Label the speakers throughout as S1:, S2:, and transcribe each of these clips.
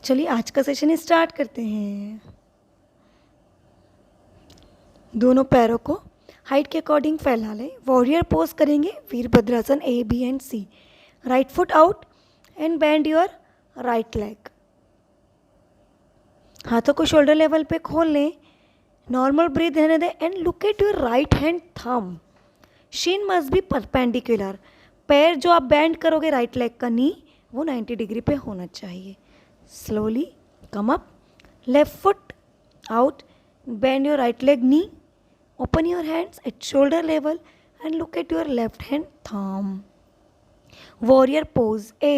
S1: चलिए आज का सेशन स्टार्ट करते हैं। दोनों पैरों को हाइट के अकॉर्डिंग फैला लें। वॉरियर पोज करेंगे, Virabhadrasana A, B and C। Right foot out and bend your right leg. हाथों को शोल्डर लेवल पे खोल लें। नॉर्मल ब्रीथ रहने दें and look at your right hand thumb. Shin must be perpendicular. पैर जो आप बेंड करोगे राइट लेग का नी, वो 90 डिग्री पे होना चाहिए। Slowly come up, left foot out, bend your right leg knee, open your hands at shoulder level and look at your left hand thumb. Warrior pose A.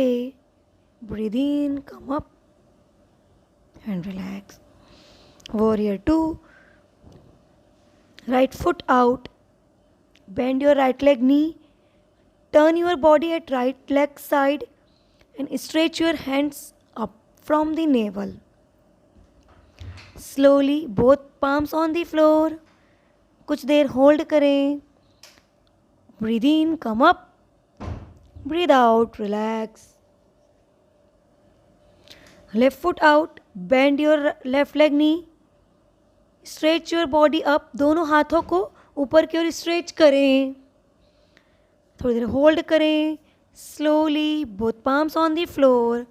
S1: Breathe in, come up and relax. Warrior 2. Right foot out, bend your right leg knee, turn your body at right leg side and stretch your hands up from the navel. Slowly both palms on the floor. कुछ देर hold करें. Breathe in, come up. Breathe out, relax. Left foot out, bend your left leg knee. Stretch your body up. दोनों हाथों को ऊपर की ओर stretch करें. थोड़ी देर होल्ड करें. Slowly both palms on the floor.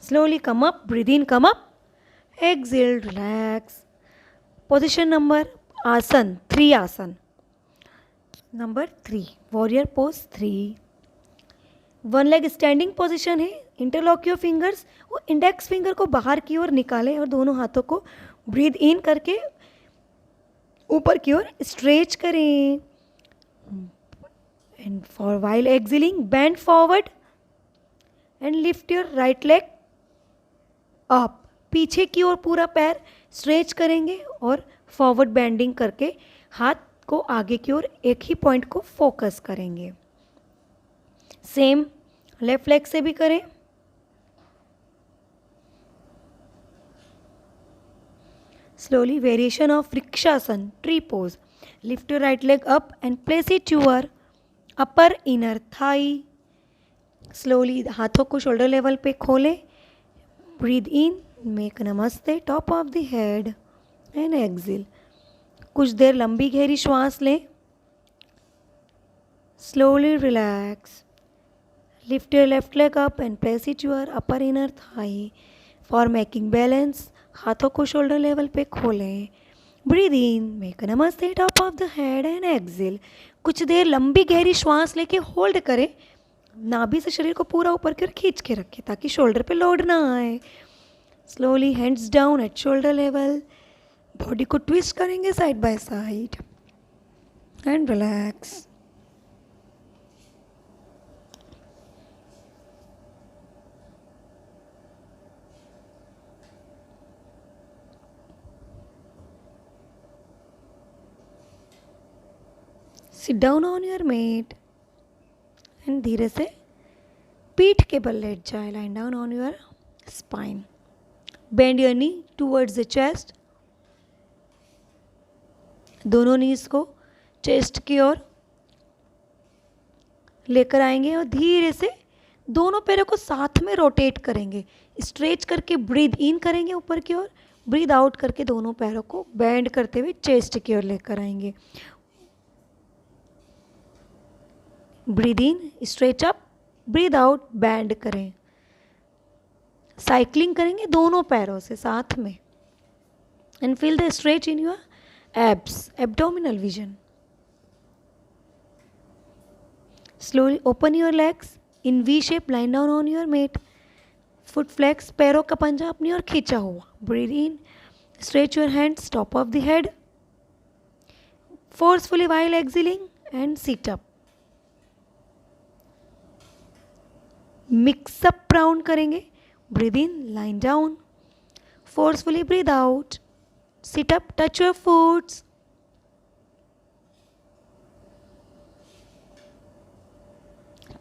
S1: Slowly come up, breathe in, come up, exhale, relax. Position number आसन 3 आसन. Number 3 warrior pose 3. One leg standing position है. Interlock your fingers. वो इंडेक्स फिंगर को बाहर की ओर निकालें और दोनों हाथों को ब्रीथ इन करके ऊपर की ओर स्ट्रेच करें. And for while exhaling bend forward and lift your right leg up. पीछे की ओर पूरा पैर स्ट्रेच करेंगे और फॉरवर्ड बेंडिंग करके हाथ को आगे की ओर एक ही पॉइंट को फोकस करेंगे. सेम लेफ्ट लेग से भी करें. Slowly variation of vrikshasana tree pose. Lift your right leg up and place it your upper inner thigh. Slowly हाथों को शोल्डर लेवल पे खोलें. Breathe in, make namaste, top of the head and exhale. कुछ देर लंबी गहरी श्वास लें. Slowly relax. Lift your left leg up and place it your upper inner thigh. For making balance, हाथों को शोल्डर लेवल पे खोलें. Breathe in, make namaste, top of the head and exhale. कुछ देर लंबी गहरी श्वास लेके होल्ड करें. नाभि से शरीर को पूरा ऊपर की ओर खींच के रखें ताकि शोल्डर पे लोड ना आए. Slowly hands down at shoulder level. Body को ट्विस्ट करेंगे side by side and relax. Sit down on your mat and धीरे से पीठ के बल लेट जाए. Lie down on your spine. Bend your knee towards the chest. दोनों नीज को चेस्ट की ओर लेकर आएंगे और धीरे से दोनों पैरों को साथ में रोटेट करेंगे. स्ट्रेच करके ब्रीथ इन करेंगे ऊपर की ओर. ब्रीथ आउट करके दोनों पैरों को बेंड करते हुए चेस्ट की ओर लेकर आएंगे. Breathe in, stretch up, breathe out, bend करें. साइकिलिंग करेंगे दोनों पैरों से साथ में. And feel the stretch in your abs, abdominal vision. Slowly open your legs in V shape. Line down on your mat. Foot flex, पैरों का पंजा अपनी ओर खींचा हुआ. Breathe in, stretch your hands top of the head. Forcefully while exhaling and sit up. Mix up round करेंगे. Breathe in, line down. Forcefully breathe out. Sit up, touch your foot.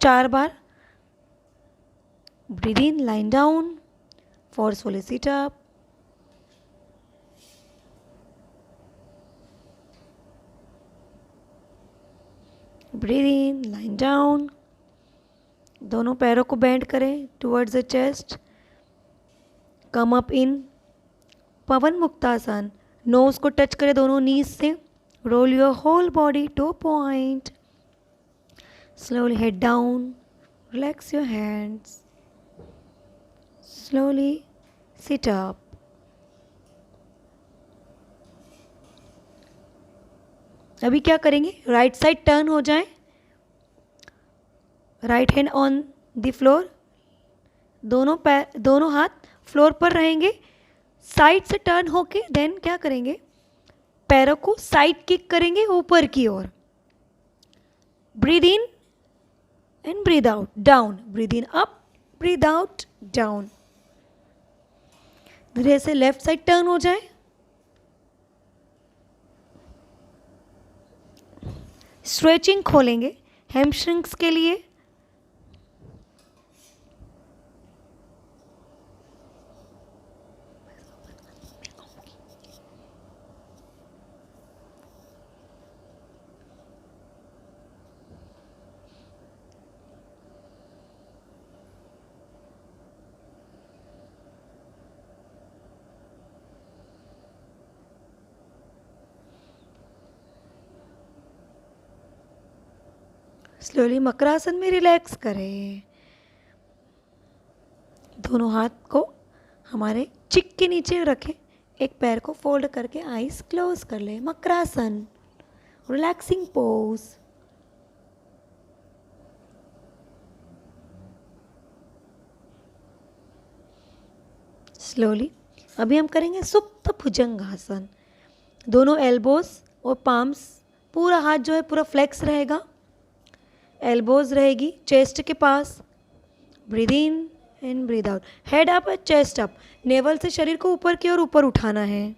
S1: चार बार. Breathe in, line down. Forcefully sit up. Breathe in, line down. दोनों पैरों को bend करें towards the chest. Come up in pawanmuktasana. Nose को touch करें दोनों knees से. Roll your whole body to point. Slowly head down. Relax your hands. Slowly sit up. अभी क्या करेंगे, राइट साइड टर्न हो जाए. Right hand on the floor. दोनों हाथ फ्लोर पर रहेंगे. साइड से टर्न होके देन क्या करेंगे, पैरों को साइड किक करेंगे ऊपर की ओर. Breathe in and breathe out down. Breathe in up, breathe out down. धीरे से लेफ्ट साइड टर्न हो जाए. स्ट्रेचिंग खोलेंगे हैमस्ट्रिंग्स के लिए. स्लोली मकरासन में रिलैक्स करें. दोनों हाथ को हमारे चिक के नीचे रखें. एक पैर को फोल्ड करके आईज क्लोज कर ले. Makarasana, relaxing pose. स्लोली अभी हम करेंगे सुप्त भुजंगासन. दोनों एल्बोज और पाम्स, पूरा हाथ जो है पूरा फ्लेक्स रहेगा. एल्बोज रहेगी चेस्ट के पास. Breathe in and breathe out. Head up, chest up. Navel से शरीर को ऊपर की ओर ऊपर उठाना है.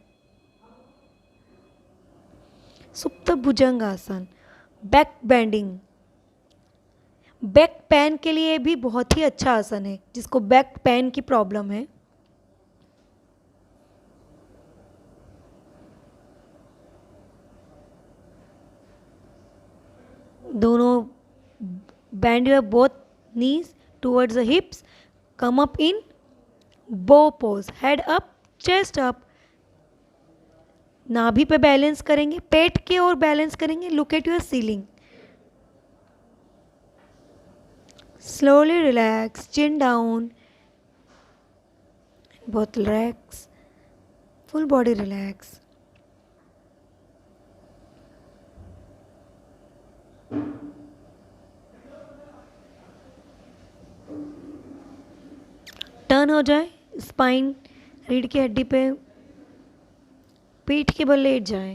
S1: Supta bhujangasana. Back bending. Back pain के लिए भी बहुत ही अच्छा आसन है, जिसको बैक पेन की प्रॉब्लम है. दोनों bend your both knees towards the hips. Come up in bow pose. Head up, chest up. नाभि पे बैलेंस करेंगे, पेट के ओर बैलेंस करेंगे. Look at your ceiling. Slowly relax. Chin down. बहुत relax. Full body relax. Turn हो जाए. स्पाइन रीढ़ की हड्डी पे पीठ के बल लेट जाए.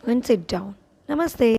S1: And sit down. नमस्ते.